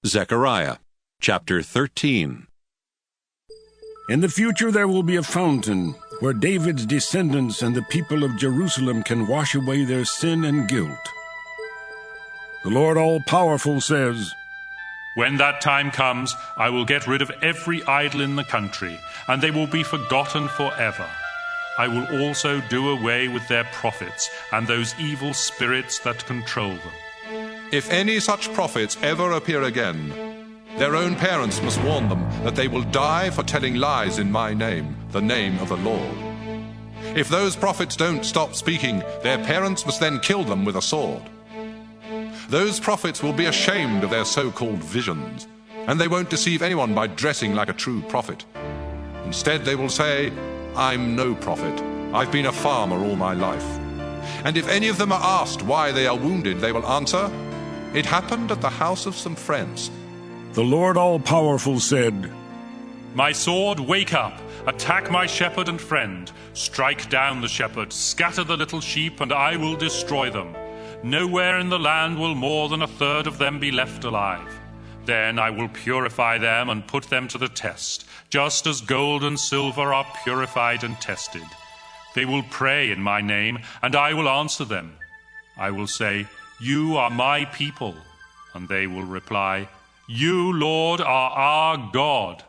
Zechariah, chapter 13. In the future there will be a fountain where David's descendants and the people of Jerusalem can wash away their sin and guilt. The Lord all-powerful says, "When that time comes, I will get rid of every idol in the country, and they will be forgotten forever. I will also do away with their prophets and those evil spirits that control them." If any such prophets ever appear again, their own parents must warn them that they will die for telling lies in my name, the name of the Lord. If those prophets don't stop speaking, their parents must then kill them with a sword. Those prophets will be ashamed of their so-called visions, and they won't deceive anyone by dressing like a true prophet. Instead, they will say, "I'm no prophet. I've been a farmer all my life." And if any of them are asked why they are wounded, they will answer, "It happened at the house of some friends." The Lord all-powerful said, "My sword, wake up, attack my shepherd and friend, strike down the shepherd, scatter the little sheep, and I will destroy them. Nowhere in the land will more than a third of them be left alive. Then I will purify them and put them to the test, just as gold and silver are purified and tested. They will pray in my name, and I will answer them. I will say, 'You are my people,' and they will reply, 'You, Lord, are our God.'"